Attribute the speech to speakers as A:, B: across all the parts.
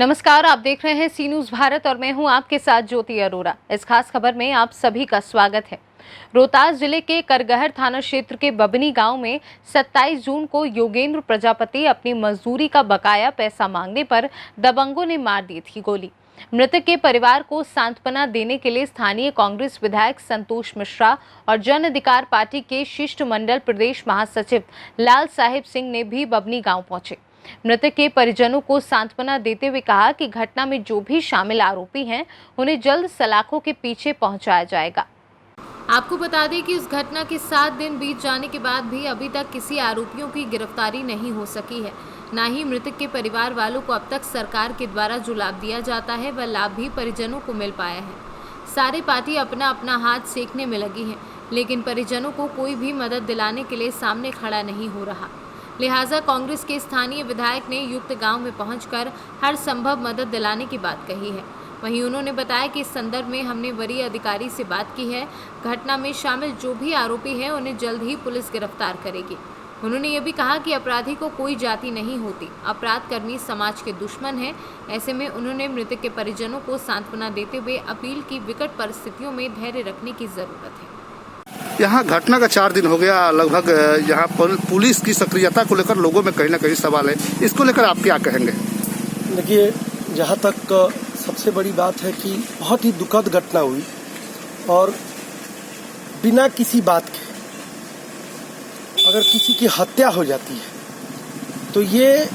A: नमस्कार, आप देख रहे हैं सी न्यूज भारत और मैं हूं आपके साथ ज्योति अरोरा। इस खास खबर में आप सभी का स्वागत है। रोहतास जिले के करगहर थाना क्षेत्र के बबनी गांव में 27 जून को योगेंद्र प्रजापति अपनी मजदूरी का बकाया पैसा मांगने पर दबंगों ने मार दी थी गोली। मृतक के परिवार को सांत्वना देने के लिए स्थानीय कांग्रेस विधायक संतोष मिश्रा और जन अधिकार पार्टी के शिष्टमंडल प्रदेश महासचिव लाल साहिब सिंह ने भी बबनी गांव पहुंचे। मृतक के परिजनों को सांत्वना देते हुए कहा कि घटना में जो भी शामिल आरोपी हैं उन्हें जल्द सलाखों के पीछे पहुंचाया जाएगा। आपको बता दें कि इस घटना के 7 दिन बीत जाने के बाद भी अभी तक किसी आरोपियों की गिरफ्तारी नहीं हो सकी है। न ही मृतक के परिवार वालों को अब तक सरकार के द्वारा जो लाभ दिया जाता है वह लाभ भी परिजनों को मिल पाया है। सारी पार्टी अपना अपना हाथ सेकने में लगी है, लेकिन परिजनों को कोई भी मदद दिलाने के लिए सामने खड़ा नहीं हो रहा। लिहाजा कांग्रेस के स्थानीय विधायक ने युक्त गांव में पहुंचकर हर संभव मदद दिलाने की बात कही है। वहीं उन्होंने बताया कि इस संदर्भ में हमने वरीय अधिकारी से बात की है। घटना में शामिल जो भी आरोपी हैं उन्हें जल्द ही पुलिस गिरफ्तार करेगी। उन्होंने ये भी कहा कि अपराधी को कोई जाति नहीं होती, अपराध कर्मी समाज के दुश्मन हैं। ऐसे में उन्होंने मृतक के परिजनों को सांत्वना देते हुए अपील की विकट परिस्थितियों में धैर्य रखने की जरूरत है।
B: यहाँ घटना का 4 दिन हो गया लगभग। यहाँ पुलिस की सक्रियता को लेकर लोगों में कहीं ना कहीं सवाल है। इसको लेकर आप क्या कहेंगे?
C: देखिए, जहाँ तक सबसे बड़ी बात है कि बहुत ही दुखद घटना हुई और बिना किसी बात के अगर किसी की हत्या हो जाती है तो ये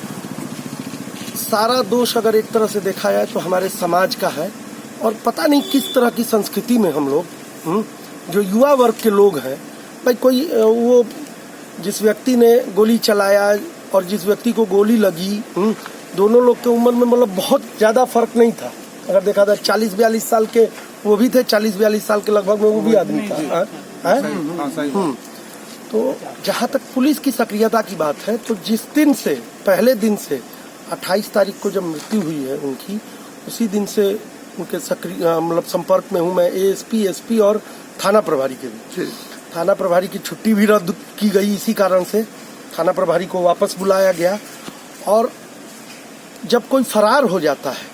C: सारा दोष अगर एक तरह से देखा जाए तो हमारे समाज का है। और पता नहीं किस तरह की संस्कृति में हम लोग जो युवा वर्ग के लोग हैं, भाई कोई वो जिस व्यक्ति ने गोली चलाया और जिस व्यक्ति को गोली लगी, दोनों लोग के उम्र में मतलब बहुत ज़्यादा फर्क नहीं था। अगर देखा था 40-42 साल के वो भी थे, 40-42 साल के लगभग में वो भी आदमी था। तो जहाँ तक पुलिस की सक्रियता की बात है तो जिस दिन से पहले दिन से 28 तारीख को जब मृत्यु हुई है उनकी, उसी दिन से उनके मतलब संपर्क में हूँ मैं। एएसपी, एसपी और थाना प्रभारी के भी। थाना प्रभारी की छुट्टी भी रद्द की गई, इसी कारण से थाना प्रभारी को वापस बुलाया गया। और जब कोई फरार हो जाता है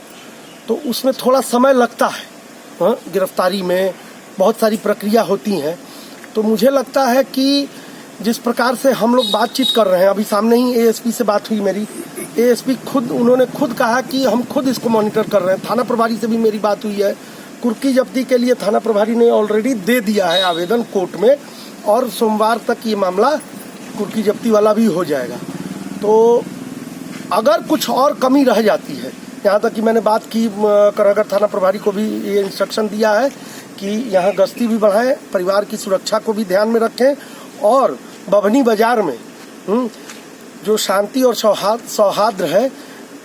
C: तो उसमें थोड़ा समय लगता है, गिरफ्तारी में बहुत सारी प्रक्रिया होती हैं। तो मुझे लगता है कि जिस प्रकार से हम लोग बातचीत कर रहे हैं, अभी सामने ही एएसपी से बात हुई मेरी। एएसपी उन्होंने खुद कहा कि हम खुद इसको मॉनिटर कर रहे हैं। थाना प्रभारी से भी मेरी बात हुई है। कुर्की जब्ती के लिए थाना प्रभारी ने ऑलरेडी दे दिया है आवेदन कोर्ट में और सोमवार तक ये मामला कुर्की जब्ती वाला भी हो जाएगा। तो अगर कुछ और कमी रह जाती है, यहाँ तक कि मैंने बात की करगहर थाना प्रभारी को भी ये इंस्ट्रक्शन दिया है कि यहाँ गश्ती भी बढ़ाएं, परिवार की सुरक्षा को भी ध्यान में रखें और बभनी बाजार में जो शांति और सौहार्द है,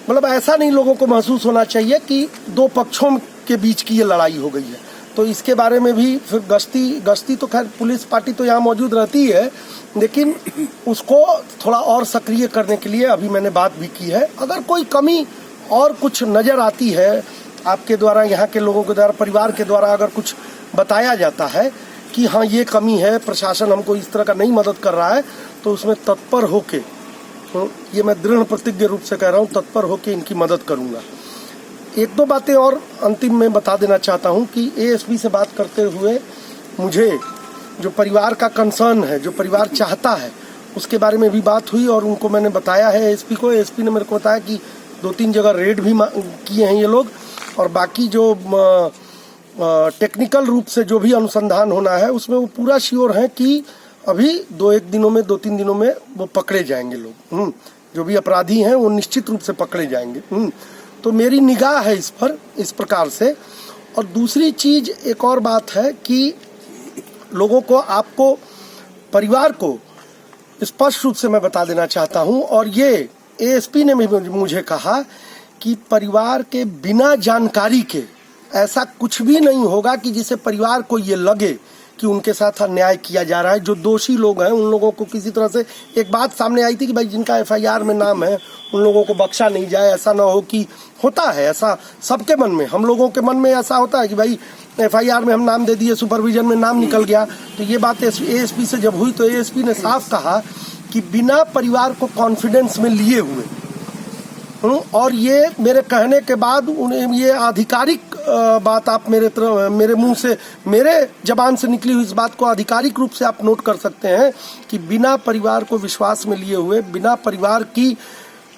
C: मतलब ऐसा नहीं लोगों को महसूस होना चाहिए कि दो पक्षों के बीच की ये लड़ाई हो गई है। तो इसके बारे में भी फिर गश्ती तो खैर पुलिस पार्टी तो यहाँ मौजूद रहती है, लेकिन उसको थोड़ा और सक्रिय करने के लिए अभी मैंने बात भी की है। अगर कोई कमी और कुछ नज़र आती है आपके द्वारा, यहाँ के लोगों के द्वारा, परिवार के द्वारा अगर कुछ बताया जाता है कि हाँ ये कमी है, प्रशासन हमको इस तरह का नहीं मदद कर रहा है, तो उसमें तत्पर होके, ये मैं दृढ़ प्रतिज्ञ रूप से कह रहा हूँ, तत्पर होके इनकी मदद करूँगा। एक दो बातें और अंतिम में बता देना चाहता हूँ कि एएसपी से बात करते हुए मुझे जो परिवार का कंसर्न है, जो परिवार चाहता है, उसके बारे में भी बात हुई और उनको मैंने बताया है एएसपी को। एएसपी ने मेरे को बताया कि 2-3 जगह रेड भी किए हैं ये लोग और बाकी जो टेक्निकल रूप से जो भी अनुसंधान होना है उसमें वो पूरा श्योर है कि अभी 2-3 दिनों में वो पकड़े जाएंगे लोग। जो भी अपराधी हैं वो निश्चित रूप से पकड़े जाएंगे। तो मेरी निगाह है इस पर, इस प्रकार से। और दूसरी चीज एक और बात है कि लोगों को, आपको, परिवार को स्पष्ट रूप से मैं बता देना चाहता हूं, और ये एएसपी ने भी मुझे कहा कि परिवार के बिना जानकारी के ऐसा कुछ भी नहीं होगा कि जिसे परिवार को ये लगे कि उनके साथ अन्याय किया जा रहा है। जो दोषी लोग हैं उन लोगों को किसी तरह से, एक बात सामने आई थी कि भाई जिनका एफआईआर में नाम है उन लोगों को बख्शा नहीं जाए। ऐसा ना हो कि होता है ऐसा सबके मन में, हम लोगों के मन में ऐसा होता है कि भाई एफआईआर में हम नाम दे दिए, सुपरविजन में नाम निकल गया। तो ये बात एएसपी से जब हुई तो एएसपी ने साफ कहा कि बिना परिवार को कॉन्फिडेंस में लिए हुए और ये मेरे कहने के बाद उन्हें ये आधिकारिक बात आप मेरे मुंह से, मेरे जबान से निकली हुई इस बात को आधिकारिक रूप से आप नोट कर सकते हैं कि बिना परिवार को विश्वास में लिए हुए, बिना परिवार की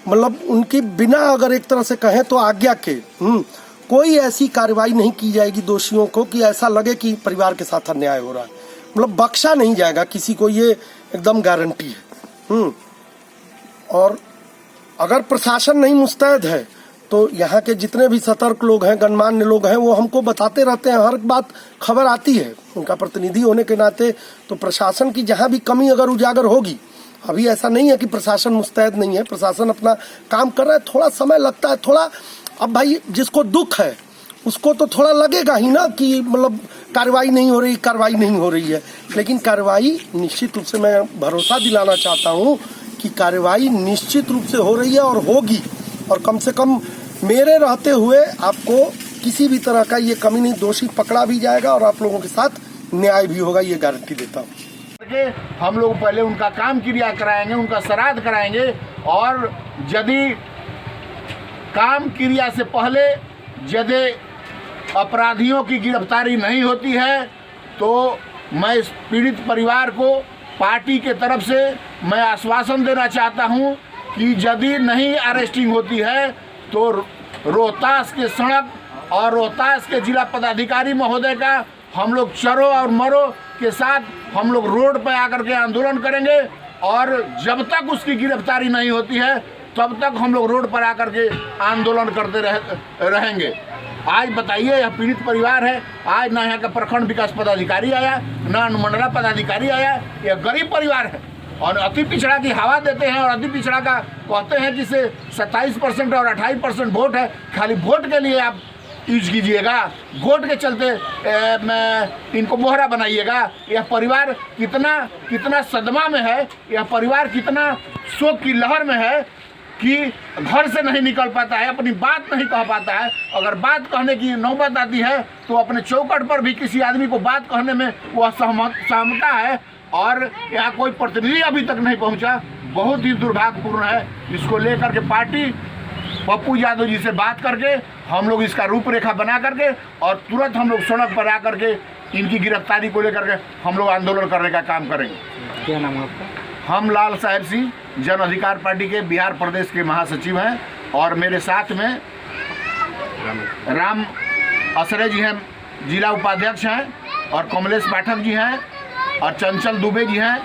C: मतलब उनकी बिना अगर एक तरह से कहें तो आज्ञा के कोई ऐसी कार्रवाई नहीं की जाएगी दोषियों को कि ऐसा लगे कि परिवार के साथ अन्याय हो रहा है। मतलब बख्शा नहीं जाएगा किसी को, ये एकदम गारंटी है। और अगर प्रशासन नहीं मुस्तैद है तो यहाँ के जितने भी सतर्क लोग हैं, गणमान्य लोग हैं, वो हमको बताते रहते हैं, हर बात खबर आती है। उनका प्रतिनिधि होने के नाते तो प्रशासन की जहाँ भी कमी अगर उजागर होगी, अभी ऐसा नहीं है कि प्रशासन मुस्तैद नहीं है, प्रशासन अपना काम कर रहा है। थोड़ा समय लगता है, थोड़ा अब भाई जिसको दुख है उसको तो थोड़ा लगेगा ही ना कि मतलब कार्रवाई नहीं हो रही है, लेकिन कार्रवाई निश्चित रूप से मैं भरोसा दिलाना चाहता हूँ कि कार्रवाई निश्चित रूप से हो रही है और होगी। और कम से कम मेरे रहते हुए आपको किसी भी तरह का ये कमी नहीं, दोषी पकड़ा भी जाएगा और आप लोगों के साथ न्याय भी होगा, ये गारंटी देता हूँ।
D: हम लोग पहले उनका काम क्रिया कराएंगे, उनका श्राद्ध कराएंगे, और यदि काम क्रिया से पहले यदि अपराधियों की गिरफ्तारी नहीं होती है तो मैं इस पीड़ित परिवार को पार्टी के तरफ से मैं आश्वासन देना चाहता हूं कि यदि नहीं अरेस्टिंग होती है तो रोहतास के सड़क और रोहतास के जिला पदाधिकारी महोदय का हम लोग चरो और मरो के साथ हम लोग रोड पर आकर के आंदोलन करेंगे, और जब तक उसकी गिरफ्तारी नहीं होती है तब तक हम लोग रोड पर आकर के आंदोलन करते रहेंगे। आज बताइए, यह पीड़ित परिवार है, आज ना यहाँ का प्रखंड विकास पदाधिकारी आया, ना अनुमंडला पदाधिकारी आया, यह गरीब परिवार है और अति पिछड़ा की हवा देते हैं और अति पिछड़ा का कहते हैं कि से 27% और 28% वोट है, खाली वोट के लिए आप यूज कीजिएगा, वोट के चलते इनको मोहरा बनाइएगा। यह परिवार कितना सदमा में है, यह परिवार कितना शोक की लहर में है कि घर से नहीं निकल पाता है, अपनी बात नहीं कह पाता है। अगर बात कहने की नौबत आती है तो अपने चौखट पर भी किसी आदमी को बात कहने में वह सहमता है, और यहाँ कोई प्रतिनिधि अभी तक नहीं पहुँचा। बहुत ही दुर्भाग्यपूर्ण है। इसको लेकर के पार्टी पप्पू यादव जी से बात करके हम लोग इसका रूपरेखा बना करके और तुरंत हम लोग सड़क पर आकर के इनकी गिरफ्तारी को लेकर के हम लोग आंदोलन करने का काम करेंगे।
E: क्या नाम है आपका?
D: हम लाल साहेब सिंह, जन अधिकार पार्टी के बिहार प्रदेश के महासचिव हैं, और मेरे साथ में राम असरे जी हैं, जिला उपाध्यक्ष हैं, और कमलेश पाठक जी हैं, और चंचल दुबे जी हैं।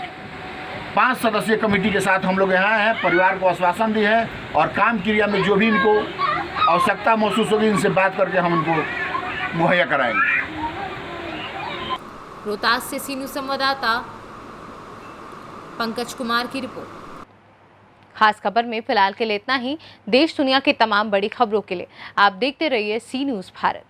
D: 5 सदस्यीय कमेटी के साथ हम लोग यहाँ हैं। परिवार को आश्वासन दी है और काम क्रिया में जो भी इनको आवश्यकता महसूस होगी इनसे बात करके हम उनको मुहैया कराएंगे।
A: रोहतास से सीनू संवाददाता पंकज कुमार की रिपोर्ट। खास खबर में फिलहाल के लिए इतना ही। देश दुनिया की तमाम बड़ी खबरों के लिए आप देखते रहिए सी न्यूज़ भारत।